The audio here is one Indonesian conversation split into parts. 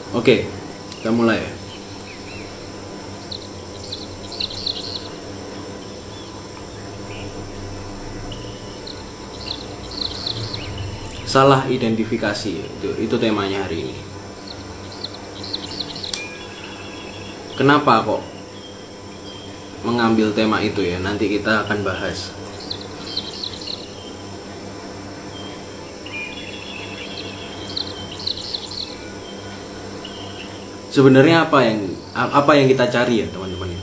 Oke, kita mulai ya. Salah identifikasi itu temanya hari ini. Kenapa kok mengambil tema itu ya? Nanti kita akan bahas. Sebenarnya apa yang kita cari ya, teman-teman?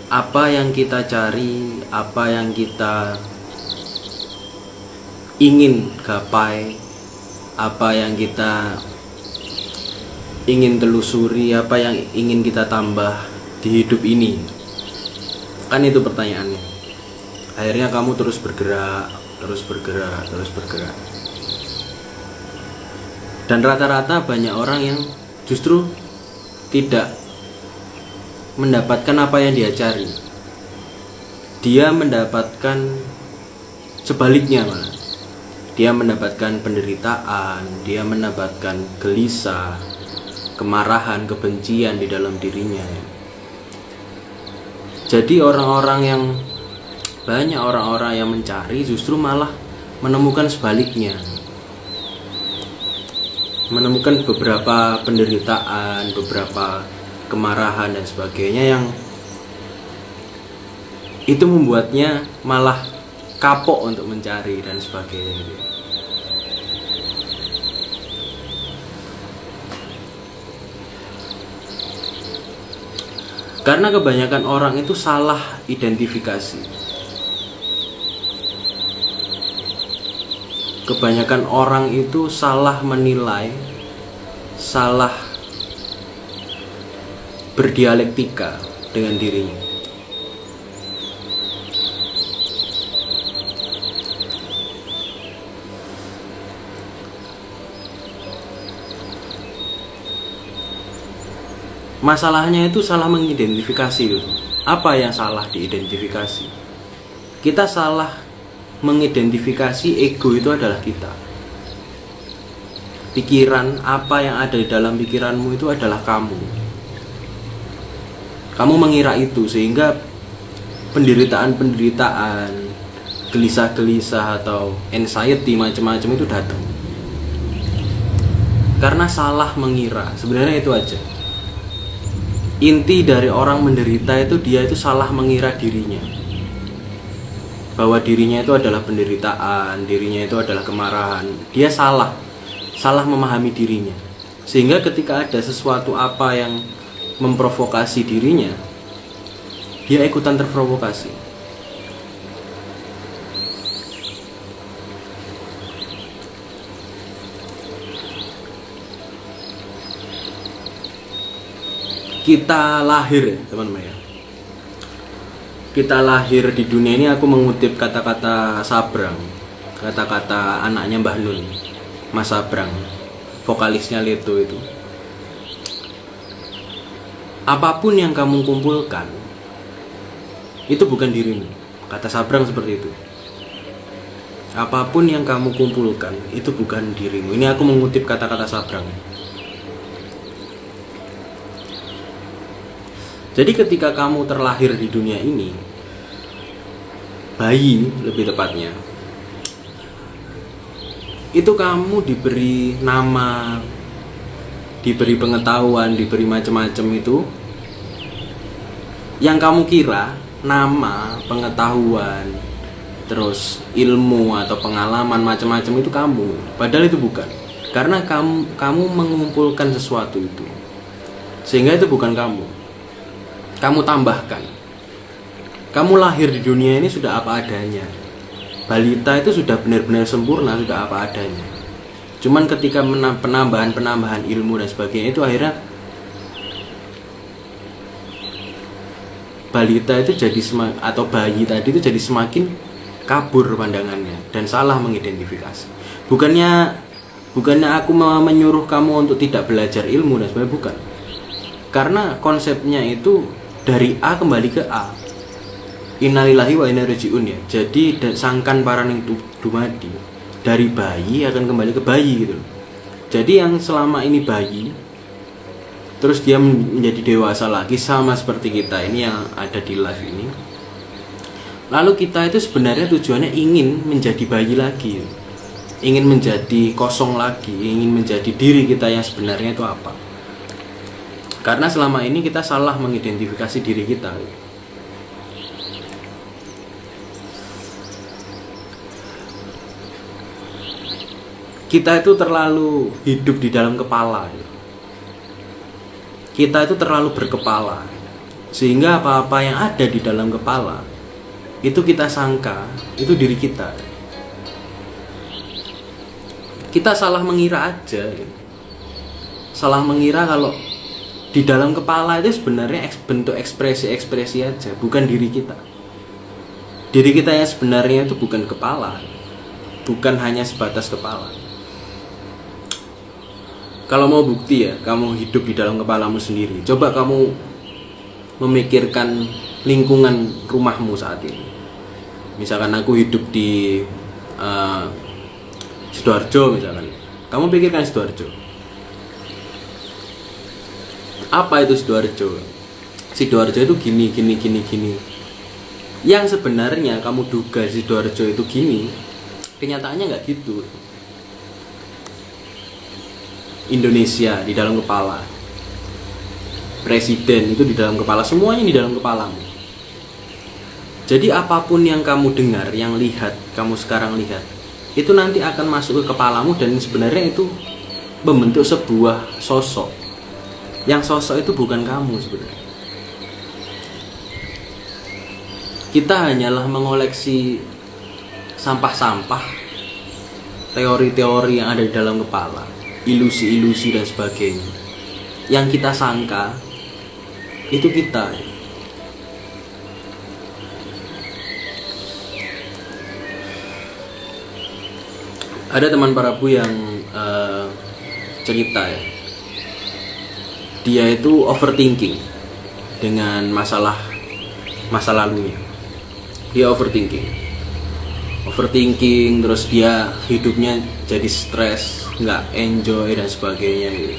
Apa yang kita cari, apa yang kita ingin gapai, apa yang kita ingin telusuri, apa yang ingin kita tambah di hidup ini. Kan itu pertanyaannya. Akhirnya kamu terus bergerak. Dan rata-rata banyak orang yang justru tidak mendapatkan apa yang dia cari. Dia mendapatkan sebaliknya malah. Dia mendapatkan penderitaan, dia mendapatkan gelisah, kemarahan, kebencian di dalam dirinya. Jadi banyak orang-orang yang mencari justru malah menemukan sebaliknya. Menemukan beberapa penderitaan, beberapa kemarahan dan sebagainya yang itu membuatnya malah kapok untuk mencari dan sebagainya. Karena kebanyakan orang itu salah identifikasi. Kebanyakan orang itu salah menilai, salah berdialektika dengan dirinya. Masalahnya itu salah mengidentifikasi itu. Apa yang salah diidentifikasi? Kita salah mengidentifikasi ego itu adalah kita. Pikiran, apa yang ada di dalam pikiranmu itu adalah kamu. Kamu mengira itu sehingga penderitaan-penderitaan, gelisah-gelisah atau anxiety macam-macam itu datang. Karena salah mengira. Sebenarnya itu aja. Inti dari orang menderita itu dia itu salah mengira dirinya. Bahwa dirinya itu adalah penderitaan, dirinya itu adalah kemarahan. Dia salah memahami dirinya. Sehingga ketika ada sesuatu apa yang memprovokasi dirinya, dia ikutan terprovokasi. Kita lahir, teman-teman ya. Kita lahir di dunia ini, aku mengutip kata-kata Sabrang, kata-kata anaknya Mbah Nun, Mas Sabrang, vokalisnya Leto itu. Apapun yang kamu kumpulkan, itu bukan dirimu. Kata Sabrang seperti itu. Apapun yang kamu kumpulkan, itu bukan dirimu. Ini aku mengutip kata-kata Sabrang. Jadi ketika kamu terlahir di dunia ini, bayi lebih tepatnya, itu kamu diberi nama, diberi pengetahuan, diberi macam-macam itu. Yang kamu kira nama, pengetahuan, terus ilmu atau pengalaman macam-macam itu kamu. Padahal itu bukan. Karena kamu mengumpulkan sesuatu itu. Sehingga itu bukan kamu. Kamu tambahkan. Kamu lahir di dunia ini sudah apa adanya. Balita itu sudah benar-benar sempurna, sudah apa adanya. Cuman ketika penambahan ilmu dan sebagainya itu akhirnya balita itu jadi atau bayi tadi itu jadi semakin kabur pandangannya dan salah mengidentifikasi. Bukannya aku menyuruh kamu untuk tidak belajar ilmu dan sebagainya, bukan. Karena konsepnya itu dari A kembali ke A. Innalillahi wa inna ilaihi raji'un ya. Jadi sangkan paraning dumadi, dari bayi akan kembali ke bayi gitu. Jadi yang selama ini bayi, terus dia menjadi dewasa lagi sama seperti kita ini yang ada di live ini. Lalu kita itu sebenarnya tujuannya ingin menjadi bayi lagi, ingin menjadi kosong lagi, ingin menjadi diri kita yang sebenarnya itu apa. Karena selama ini kita salah mengidentifikasi diri kita. Kita itu terlalu hidup di dalam kepala. Kita itu terlalu berkepala, sehingga apa-apa yang ada di dalam kepala itu kita sangka itu diri kita. Kita salah mengira aja, salah mengira kalau di dalam kepala itu sebenarnya bentuk ekspresi-ekspresi aja, bukan diri kita. Diri kita yang sebenarnya itu bukan kepala, bukan hanya sebatas kepala. Kalau mau bukti ya, kamu hidup di dalam kepalamu sendiri. Coba kamu memikirkan lingkungan rumahmu saat ini. Misalkan aku hidup di Sidoarjo misalkan. Kamu pikirkan Sidoarjo. Apa itu Sidoarjo? Sidoarjo itu gini. Yang sebenarnya kamu duga Sidoarjo itu gini, kenyataannya nggak gitu. Indonesia di dalam kepala, presiden itu di dalam kepala, semuanya di dalam kepalamu. Jadi apapun yang kamu dengar, yang lihat, kamu sekarang lihat, itu nanti akan masuk ke kepalamu dan sebenarnya itu membentuk sebuah sosok. Yang sosok itu bukan kamu sebenarnya. Kita hanyalah mengoleksi sampah-sampah, teori-teori yang ada di dalam kepala, ilusi-ilusi dan sebagainya. Yang kita sangka itu kita. Ada teman Prabu yang cerita ya, dia itu overthinking dengan masa lalunya. Dia overthinking terus dia hidupnya jadi stres, nggak enjoy dan sebagainya gitu.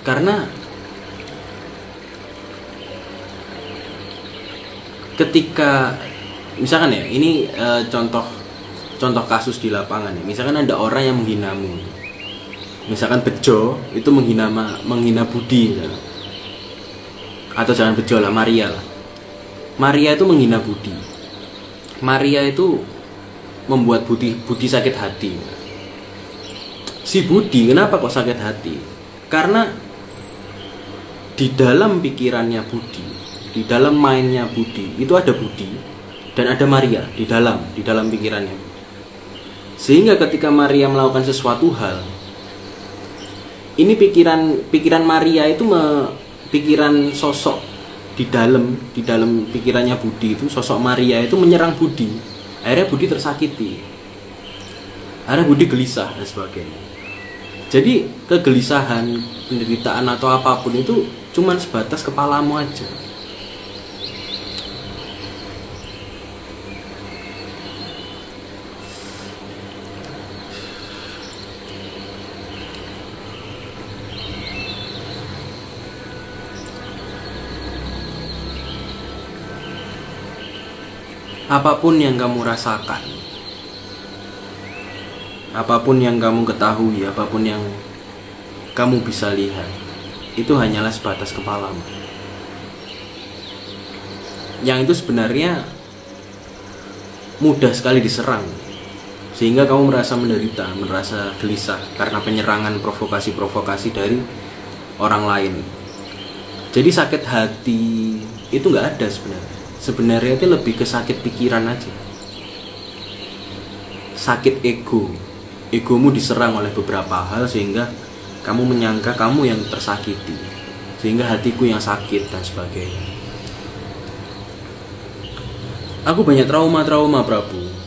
Karena ketika misalkan ya, ini contoh kasus di lapangan ya. Misalkan ada orang yang menghinamu, misalkan Bejo itu menghina Budi misalkan. Atau jangan Bejo lah, Maria lah. Maria itu menghina Budi. Maria itu membuat Budi sakit hati. Si Budi kenapa kok sakit hati? Karena di dalam pikirannya Budi, di dalam mainnya Budi, itu ada Budi dan ada Maria di dalam pikirannya. Sehingga ketika Maria melakukan sesuatu hal, ini pikiran Maria itu pikiran sosok di dalam pikirannya Budi itu, sosok Maria itu menyerang Budi. Akhirnya Budi tersakiti. Akhirnya Budi gelisah dan sebagainya. Jadi kegelisahan, penderitaan atau apapun itu cuman sebatas kepalamu aja. Apapun yang kamu rasakan, apapun yang kamu ketahui, apapun yang kamu bisa lihat, itu hanyalah sebatas kepalamu. Yang itu sebenarnya mudah sekali diserang, sehingga kamu merasa menderita, merasa gelisah karena penyerangan provokasi-provokasi dari orang lain. Jadi sakit hati itu nggak ada sebenarnya. Sebenarnya itu lebih ke sakit pikiran aja. Sakit egomu diserang oleh beberapa hal sehingga kamu menyangka kamu yang tersakiti, sehingga hatiku yang sakit dan sebagainya. Aku banyak trauma Prabu.